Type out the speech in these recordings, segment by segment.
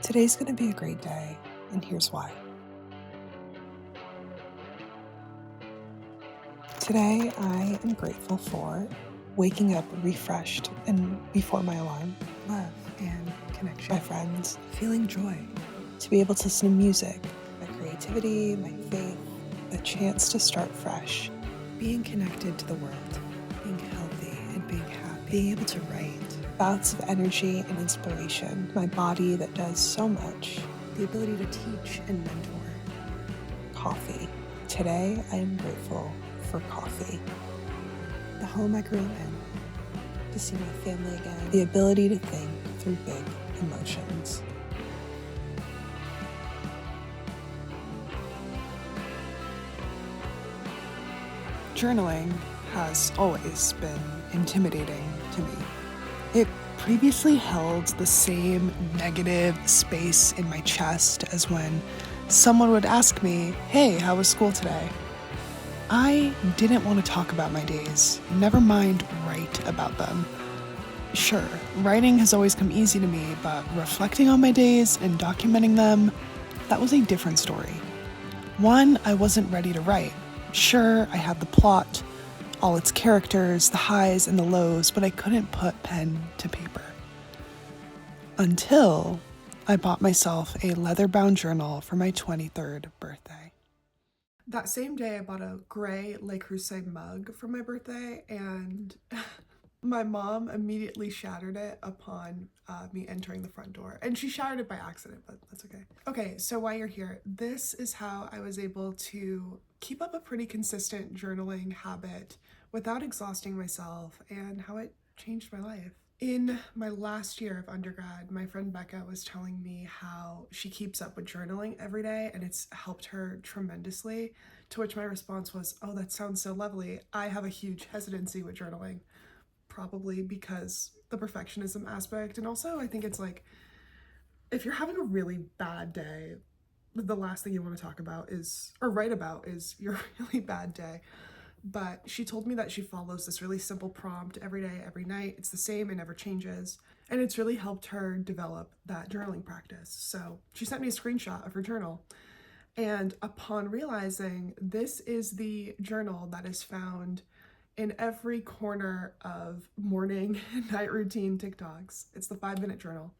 Today's going to be a great day, and here's why. Today, I am grateful for waking up refreshed and before my alarm, love and connection, my friends, feeling joy, to be able to listen to music, my creativity, my faith, the chance to start fresh, being connected to the world, being healthy and being happy, being able to write, bouts of energy and inspiration, my body that does so much, the ability to teach and mentor, coffee. Today, I am grateful for coffee, the home I grew up in, to see my family again, the ability to think through big emotions. Journaling has always been intimidating to me. It previously held the same negative space in my chest as when someone would ask me, "Hey, how was school today?" I didn't want to talk about my days, never mind write about them. Sure, writing has always come easy to me, but reflecting on my days and documenting them, that was a different story. One, I wasn't ready to write. Sure, I had the plot, all its characters, the highs and the lows, but I couldn't put pen to paper. Until I bought myself a leather-bound journal for my 23rd birthday. That same day, I bought a gray Le Creuset mug for my birthday, and my mom immediately shattered it upon me entering the front door. And she shattered it by accident, but that's okay. Okay, so while you're here, this is how I was able to keep up a pretty consistent journaling habit without exhausting myself, and how it changed my life. In my last year of undergrad, my friend Becca was telling me how she keeps up with journaling every day and it's helped her tremendously, to which my response was, "Oh, that sounds so lovely. I have a huge hesitancy with journaling." Probably because the perfectionism aspect, and also I think it's like, if you're having a really bad day, the last thing you want to talk about is, or write about, is your really bad day. But she told me that she follows this really simple prompt every day, every night. It's the same, it never changes. And it's really helped her develop that journaling practice. So she sent me a screenshot of her journal. And upon realizing this is the journal that is found in every corner of morning and night routine TikToks, it's the 5-minute journal.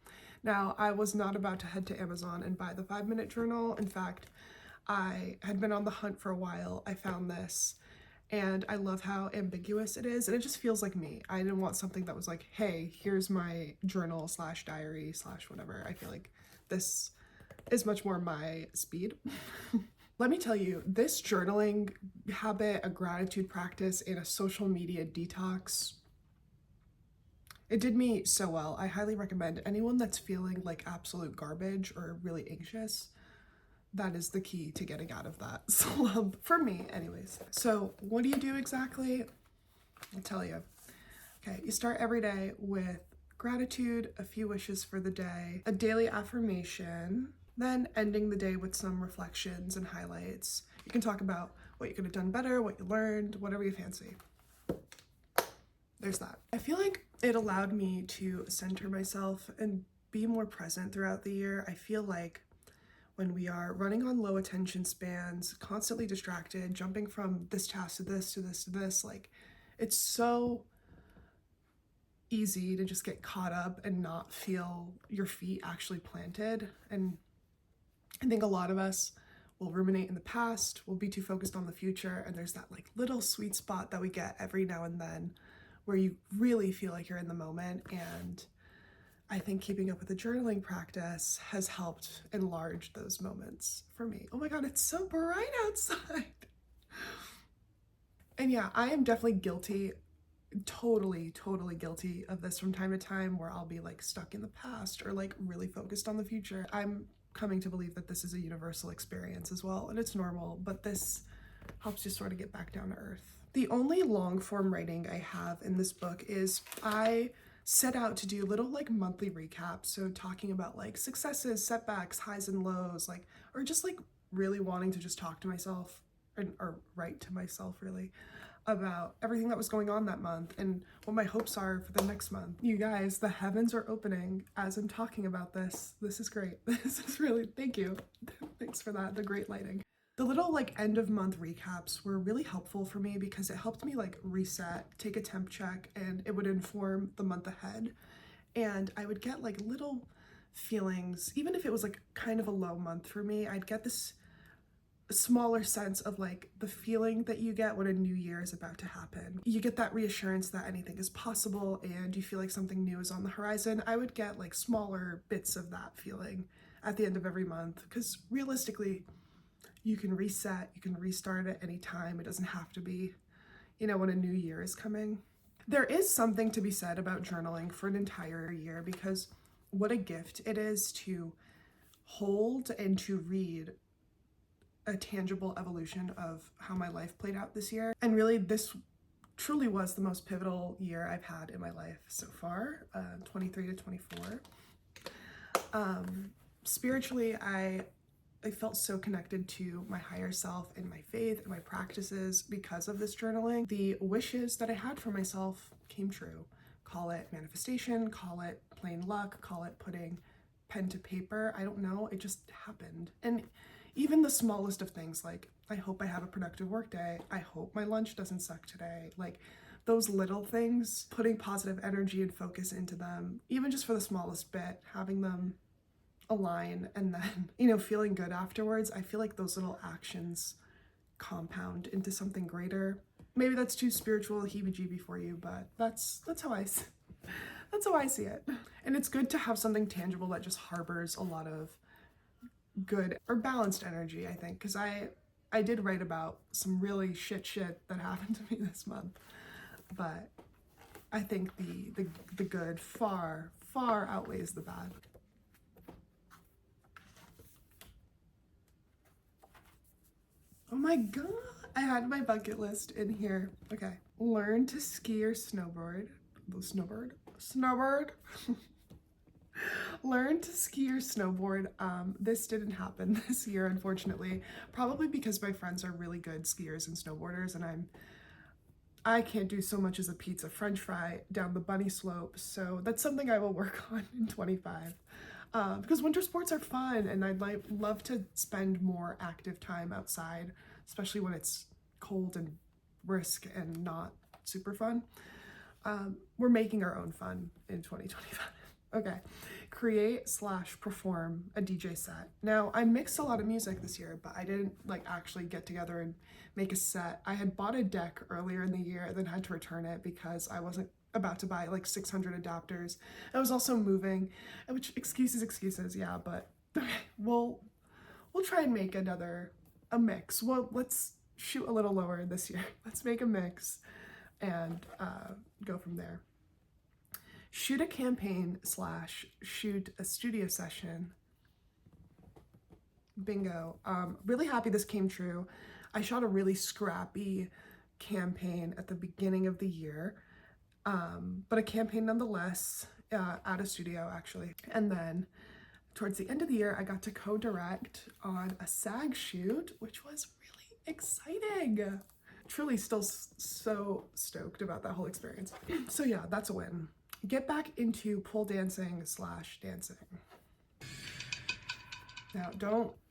Now, I was not about to head to Amazon and buy the 5-minute journal. In fact, I had been on the hunt for a while. I found this, and I love how ambiguous it is, and it just feels like me. I didn't want something that was like, "Hey, here's my journal slash diary slash whatever." I feel like this is much more my speed. Let me tell you, this journaling habit, a gratitude practice, and a social media detox, it did me so well. I highly recommend anyone that's feeling like absolute garbage or really anxious. That is the key to getting out of that slump, for me anyways. So what do you do exactly? I'll tell you. Okay, you start every day with gratitude, a few wishes for the day, a daily affirmation, then ending the day with some reflections and highlights. You can talk about what you could have done better, what you learned, whatever you fancy. There's that. I feel like it allowed me to center myself and be more present throughout the year. I feel like when we are running on low attention spans, constantly distracted, jumping from this task to this to this to this, like, it's so easy to just get caught up and not feel your feet actually planted. And I think a lot of us will ruminate in the past, we'll be too focused on the future, and there's that like little sweet spot that we get every now and then where you really feel like you're in the moment. And I think keeping up with the journaling practice has helped enlarge those moments for me. Oh my God, it's so bright outside. And yeah, I am definitely guilty, totally guilty of this from time to time, where I'll be like stuck in the past or like really focused on the future. I'm coming to believe that this is a universal experience as well, and it's normal, but this helps you sort of get back down to earth. The only long form writing I have in this book is I set out to do little like monthly recaps. So talking about like successes, setbacks, highs and lows, like, or just like really wanting to just talk to myself or write to myself really. about everything that was going on that month and what my hopes are for the next month. You guys, the heavens are opening as I'm talking about this. This is great. This is really, thank you. Thanks for that, the great lighting. The little like end of month recaps were really helpful for me because it helped me like reset, take a temp check, and it would inform the month ahead. And I would get like little feelings, even if it was like kind of a low month for me, I'd get this smaller sense of like the feeling that you get when a new year is about to happen. You get that reassurance that anything is possible and you feel like something new is on the horizon. I would get like smaller bits of that feeling at the end of every month because realistically, you can reset, you can restart at any time. It doesn't have to be, when a new year is coming. There is something to be said about journaling for an entire year because what a gift it is to hold and to read a tangible evolution of how my life played out this year. And really, this truly was the most pivotal year I've had in my life so far, 23 to 24. Spiritually, I felt so connected to my higher self and my faith and my practices because of this journaling. The wishes that I had for myself came true. Call it manifestation, call it plain luck, call it putting pen to paper. I don't know, it just happened. And even the smallest of things, like I hope I have a productive work day, I hope my lunch doesn't suck today, like those little things, putting positive energy and focus into them, even just for the smallest bit, having them align and then, feeling good afterwards. I feel like those little actions compound into something greater. Maybe that's too spiritual heebie-jeebie for you, but that's how I see it. And it's good to have something tangible that just harbors a lot of good or balanced energy, I think, because I did write about some really shit that happened to me this month, but I think the good far outweighs the bad. Oh my god, I had my bucket list in here. Okay, learn to ski or snowboard. Snowboard. Learn to ski or snowboard. This didn't happen this year, unfortunately, probably because my friends are really good skiers and snowboarders, and I can't do so much as a pizza french fry down the bunny slope, so that's something I will work on in 25. Because winter sports are fun and I'd love to spend more active time outside, especially when it's cold and brisk and not super fun. We're making our own fun in 2025. Okay, create/perform a DJ set. Now, I mixed a lot of music this year, but I didn't actually get together and make a set. I had bought a deck earlier in the year, then had to return it because I wasn't about to buy 600 adapters. I was also moving, which excuses, yeah, but okay, we'll try and make a mix. Well, let's shoot a little lower this year. Let's make a mix and go from there. Shoot a campaign/shoot a studio session. Bingo. Really happy this came true. I shot a really scrappy campaign at the beginning of the year, but a campaign nonetheless, at a studio actually. And then towards the end of the year, I got to co-direct on a SAG shoot, which was really exciting. Truly still so stoked about that whole experience. So yeah, that's a win. Get back into pole dancing/dancing. Now,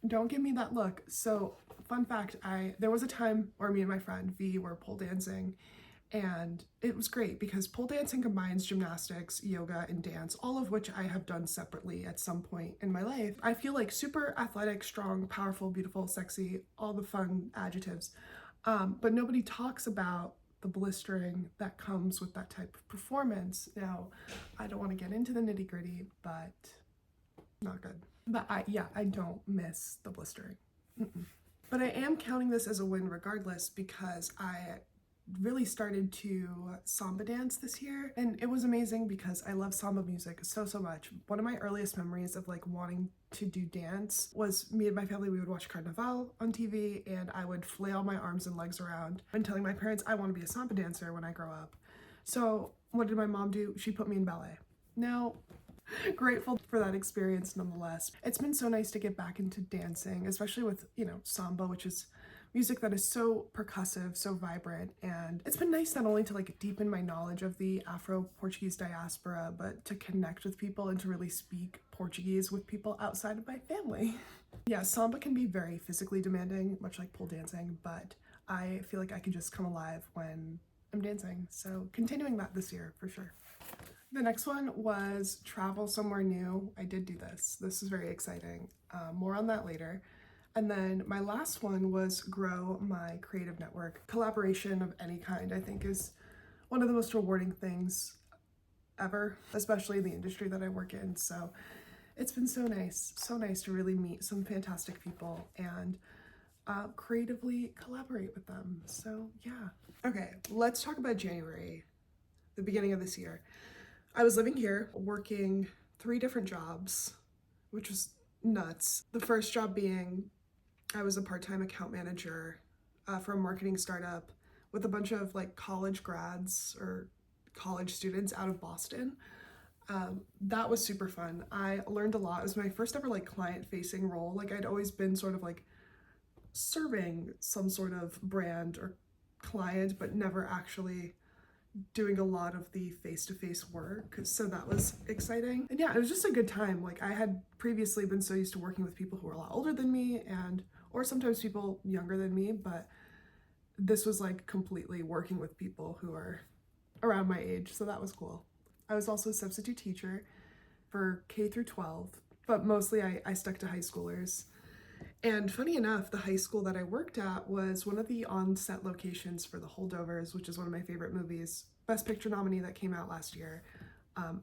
don't give me that look. So, fun fact, there was a time where me and my friend V were pole dancing, and it was great because pole dancing combines gymnastics, yoga, and dance, all of which I have done separately at some point in my life. I feel like super athletic, strong, powerful, beautiful, sexy, all the fun adjectives. But nobody talks about the blistering that comes with that type of performance. Now, I don't want to get into the nitty-gritty, but not good. But I don't miss the blistering. But I am counting this as a win regardless because I really started to samba dance this year, and it was amazing because I love samba music so much. One of my earliest memories of wanting to do dance was me and my family, we would watch Carnival on TV and I would flail my arms and legs around and telling my parents I want to be a samba dancer when I grow up. So what did my mom do? She put me in ballet. Now, grateful for that experience nonetheless. It's been so nice to get back into dancing, especially with, samba, which is music that is so percussive, so vibrant, and it's been nice not only to like deepen my knowledge of the Afro-Portuguese diaspora, but to connect with people and to really speak Portuguese with people outside of my family. Yeah, samba can be very physically demanding, much like pole dancing, but I feel like I can just come alive when I'm dancing. So continuing that this year for sure. The next one was travel somewhere new. I did do this. This is very exciting. More on that later. And then my last one was grow my creative network. Collaboration of any kind, I think, is one of the most rewarding things ever, especially in the industry that I work in. So it's been so nice to really meet some fantastic people and creatively collaborate with them. So yeah. Okay, let's talk about January, the beginning of this year. I was living here working 3 different jobs, which was nuts. The first job being I was a part-time account manager for a marketing startup with a bunch of like college grads or college students out of Boston. That was super fun. I learned a lot. It was my first ever like client-facing role. Like I'd always been sort of like serving some sort of brand or client, but never actually doing a lot of the face-to-face work, so that was exciting. And yeah, it was just a good time. Like I had previously been so used to working with people who were a lot older than me and or sometimes people younger than me, but this was like completely working with people who are around my age, so that was cool. I was also a substitute teacher for K through 12, but mostly I stuck to high schoolers. And funny enough, the high school that I worked at was one of the on-set locations for The Holdovers, which is one of my favorite movies, Best Picture nominee that came out last year.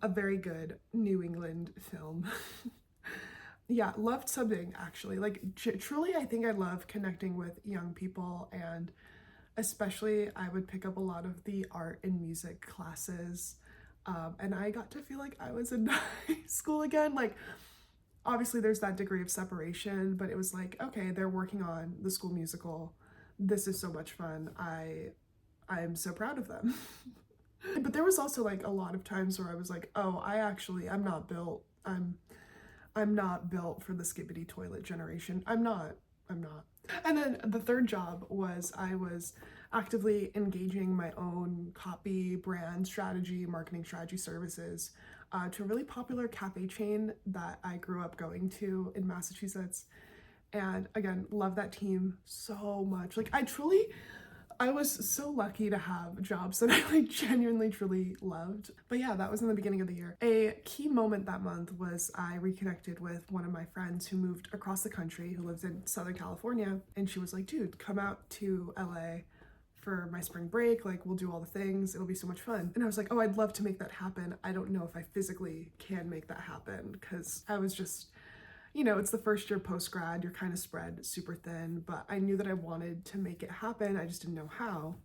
A very good New England film. Yeah, loved subbing actually. Like truly, I think I love connecting with young people, and especially I would pick up a lot of the art and music classes. And I got to feel like I was in high school again. Like obviously there's that degree of separation, but it was like, okay, they're working on the school musical. This is so much fun. I'm so proud of them. But there was also like a lot of times where I was like, oh, I'm not built. I'm not built for the skibbity toilet generation. I'm not. And then the third job was I was actively engaging my own copy, brand strategy, marketing strategy services to a really popular cafe chain that I grew up going to in Massachusetts. And again, love that team so much. Like I was so lucky to have jobs that I like genuinely truly loved. But yeah, that was in the beginning of the year. A key moment that month was I reconnected with one of my friends who moved across the country, who lives in Southern California, and she was like, dude, come out to LA for my spring break, like we'll do all the things, it'll be so much fun. And I was like, oh, I'd love to make that happen. I don't know if I physically can make that happen because I was just, it's the first year post-grad, you're kind of spread super thin, but I knew that I wanted to make it happen. I just didn't know how.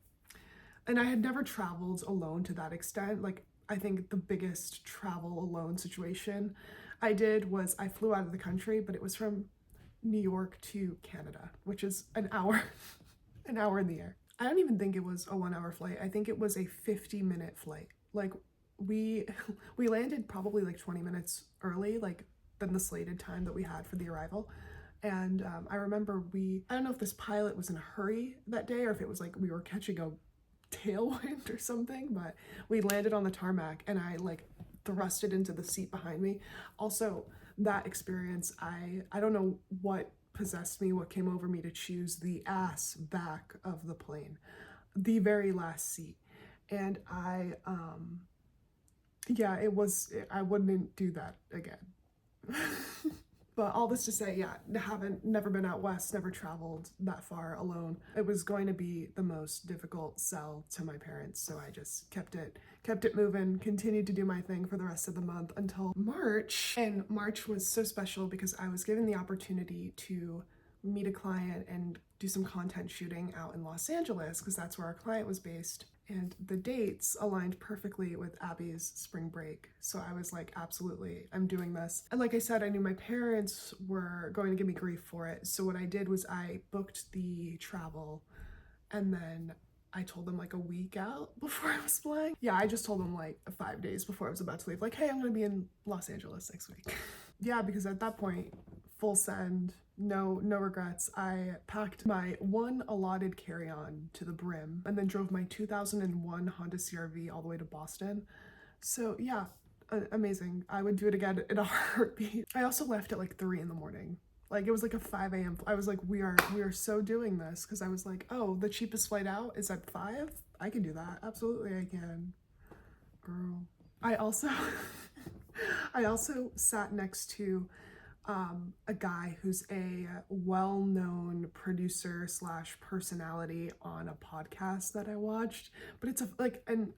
And I had never traveled alone to that extent. Like, I think the biggest travel alone situation I did was I flew out of the country, but it was from New York to Canada, which is an hour, an hour in the air. I don't even think it was a 1-hour flight. I think it was a 50-minute flight. Like, we landed probably like 20 minutes early, like than the slated time that we had for the arrival. And I remember I don't know if this pilot was in a hurry that day or if it was like we were catching a tailwind or something, but we landed on the tarmac and I like thrusted into the seat behind me. Also, that experience, I don't know what possessed me, what came over me to choose the ass back of the plane, the very last seat. And I wouldn't do that again. But all this to say, yeah, never been out west, never traveled that far alone. It was going to be the most difficult sell to my parents, so I just kept it moving, continued to do my thing for the rest of the month until March. And March was so special because I was given the opportunity to meet a client and do some content shooting out in Los Angeles because that's where our client was based. And the dates aligned perfectly with Abby's spring break. So I was like, absolutely, I'm doing this. And like I said, I knew my parents were going to give me grief for it. So what I did was I booked the travel and then I told them like a week out before I was flying. Yeah, I just told them like 5 days before I was about to leave, like, hey, I'm gonna be in Los Angeles next week. Yeah, because at that point, full send, No regrets. I packed my one allotted carry-on to the brim and then drove my 2001 Honda CR-V all the way to Boston. So yeah, amazing. I would do it again in a heartbeat. I also left at like 3 in the morning. Like it was like a 5 a.m. I was like, we are so doing this, because I was like, oh, the cheapest flight out is at 5? I can do that. Absolutely I can. Girl. I also I also sat next to a guy who's a well-known producer slash personality on a podcast that I watched, but it's and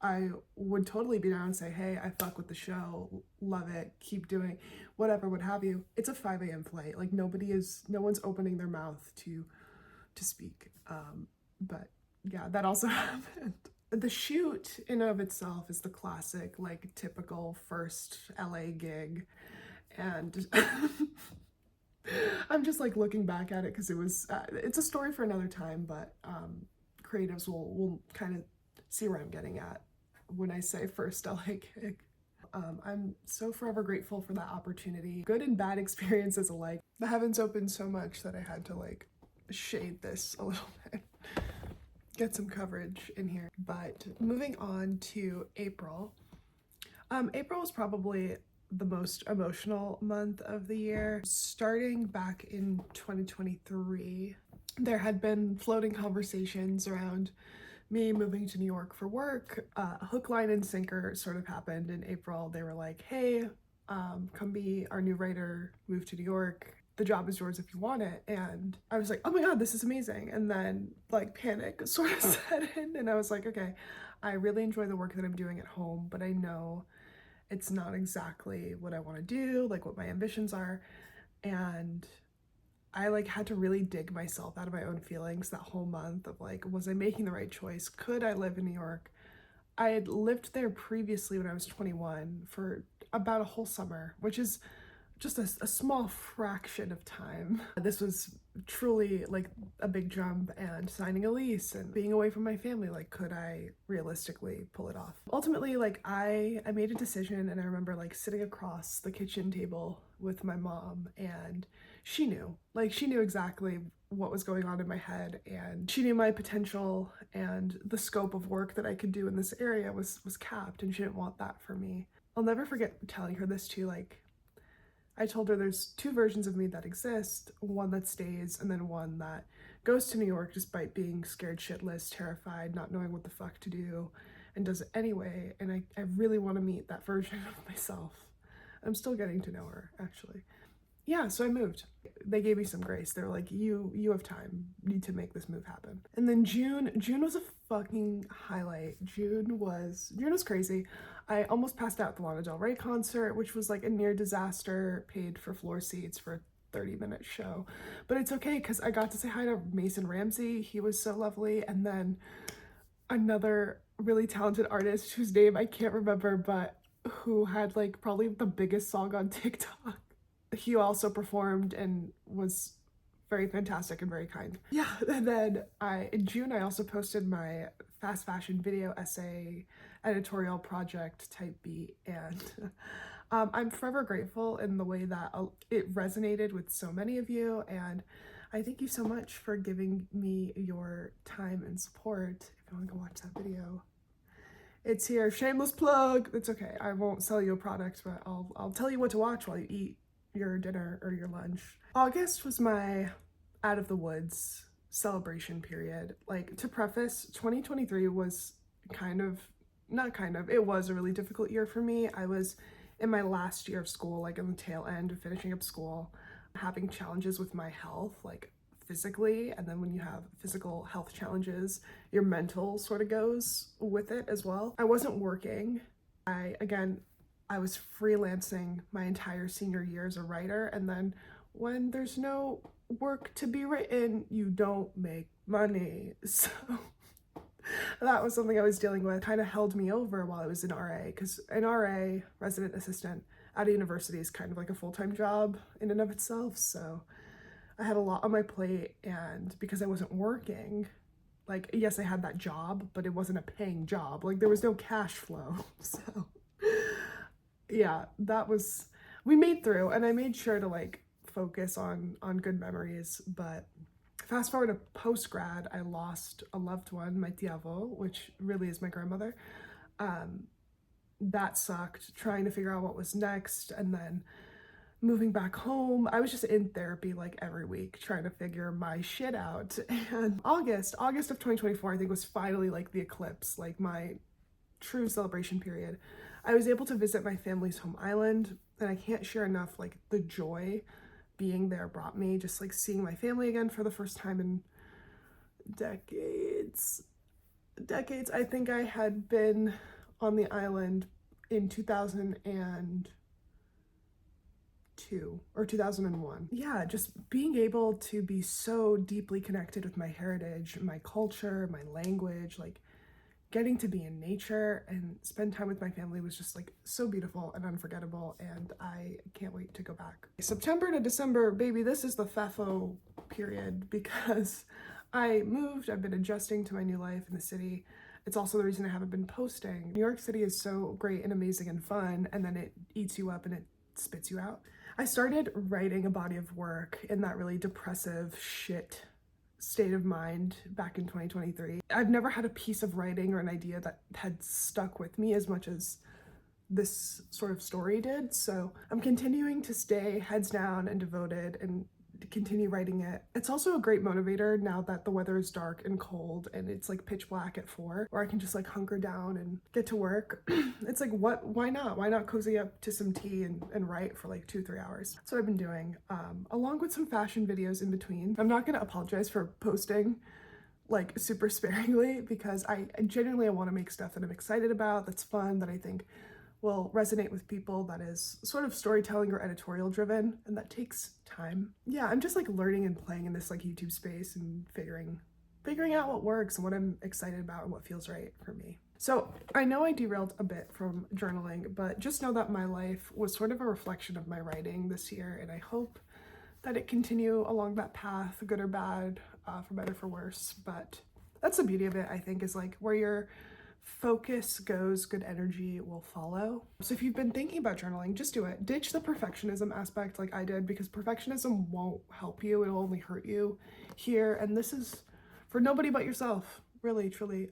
I would totally be down and say, hey, I fuck with the show, love it, keep doing whatever, what have you. It's a 5 a.m. flight. Like no one's opening their mouth to speak. But yeah, that also happened. The shoot in and of itself is the classic, like typical first LA gig. And I'm just like looking back at it because it's a story for another time, but creatives will kind of see where I'm getting at when I say first LA gig. I'm so forever grateful for that opportunity. Good and bad experiences alike. The heavens opened so much that I had to like shade this a little bit, get some coverage in here. But moving on to April. April was probably the most emotional month of the year. Starting back in 2023, there had been floating conversations around me moving to New York for work. Hook, line, and sinker sort of happened in April. They were like, hey, come be our new writer, move to New York. The job is yours if you want it. And I was like, oh my God, this is amazing. And then like panic sort of set in, and I was like, okay, I really enjoy the work that I'm doing at home, but I know it's not exactly what I want to do, like what my ambitions are. And I like had to really dig myself out of my own feelings that whole month of like, was I making the right choice? Could I live in New York? I had lived there previously when I was 21 for about a whole summer, which is just a small fraction of time. This was truly like a big jump, and signing a lease and being away from my family, like could I realistically pull it off? Ultimately, like I made a decision, and I remember like sitting across the kitchen table with my mom, and she knew exactly what was going on in my head, and she knew my potential, and the scope of work that I could do in this area was capped, and she didn't want that for me. I'll never forget telling her this too. Like I told her there's two versions of me that exist, one that stays and then one that goes to New York despite being scared shitless, terrified, not knowing what the fuck to do, and does it anyway. And I really want to meet that version of myself. I'm still getting to know her, actually. Yeah, so I moved. They gave me some grace. They were like, you have time. You need to make this move happen. And then June was a fucking highlight. June was crazy. I almost passed out at the Lana Del Rey concert, which was like a near disaster, paid for floor seats for a 30-minute show. But it's okay because I got to say hi to Mason Ramsey. He was so lovely. And then another really talented artist whose name I can't remember, but who had like probably the biggest song on TikTok. He also performed and was very fantastic and very kind. Yeah, and then in June, I also posted my fast fashion video essay editorial project type B, and I'm forever grateful in the way that it resonated with so many of you, and I thank you so much for giving me your time and support. If you want to go watch that video, it's here. Shameless plug. It's okay. I won't sell you a product, but I'll tell you what to watch while you eat your dinner or your lunch. August was my out of the woods celebration period. Like, to preface, 2023 was it was a really difficult year for me. I was in my last year of school, like in the tail end of finishing up school, having challenges with my health, like physically, and then when you have physical health challenges, your mental sort of goes with it as well. I wasn't working. I was freelancing my entire senior year as a writer, and then when there's no work to be written, you don't make money. So that was something I was dealing with. Kind of held me over while I was in RA, because an RA, resident assistant, at a university is kind of like a full-time job in and of itself. So I had a lot on my plate, and because I wasn't working, like, yes, I had that job, but it wasn't a paying job. Like, there was no cash flow. So yeah, we made through, and I made sure to like focus on good memories. But fast forward to post-grad, I lost a loved one, my tiavo, which really is my grandmother. That sucked, trying to figure out what was next, and then moving back home. I was just in therapy like every week trying to figure my shit out. And August of 2024, I think, was finally like the eclipse, like my true celebration period. I was able to visit my family's home island, and I can't share enough like the joy being there brought me, just like seeing my family again for the first time in decades. I think I had been on the island in 2002 or 2001. Yeah, just being able to be so deeply connected with my heritage, my culture, my language, like getting to be in nature and spend time with my family was just like so beautiful and unforgettable, and I can't wait to go back. September to December, baby, this is the FAFO period because I moved, I've been adjusting to my new life in the city. It's also the reason I haven't been posting. New York City is so great and amazing and fun, and then it eats you up and it spits you out. I started writing a body of work in that really depressive shit state of mind back in 2023. I've never had a piece of writing or an idea that had stuck with me as much as this sort of story did. So I'm continuing to stay heads down and devoted and continue writing it. It's also a great motivator now that the weather is dark and cold and it's like pitch black at 4, or I can just like hunker down and get to work. It's like, why not cozy up to some tea and write for like 2-3 hours. That's what I've been doing, along with some fashion videos in between. I'm not gonna apologize for posting like super sparingly because I genuinely want to make stuff that I'm excited about, that's fun, that I think will resonate with people, that is sort of storytelling or editorial driven, and that takes time. Yeah, I'm just like learning and playing in this like YouTube space and figuring out what works and what I'm excited about and what feels right for me. So I know I derailed a bit from journaling, but just know that my life was sort of a reflection of my writing this year, and I hope that it continue along that path, good or bad, for better for worse. But that's the beauty of it, I think, is like where your focus goes, good energy will follow. So if you've been thinking about journaling, just do it. Ditch the perfectionism aspect like I did, because perfectionism won't help you, it'll only hurt you here, and this is for nobody but yourself, really, truly.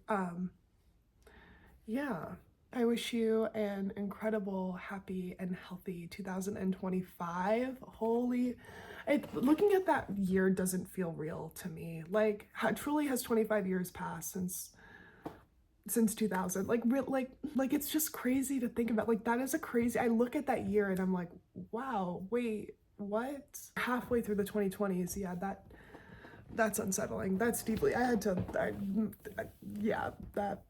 Yeah, I wish you an incredible, happy, and healthy 2025. Looking at that year doesn't feel real to me. Like, how truly has 25 years passed since 2000? Like it's just crazy to think about. Like, that is a crazy, I look at that year and I'm like, wow, wait, what? Halfway through the 2020s, yeah, that's unsettling. That's deeply, yeah, that.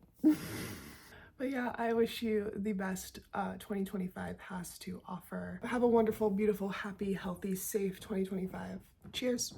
But yeah, I wish you the best 2025 has to offer. Have a wonderful, beautiful, happy, healthy, safe 2025. Cheers.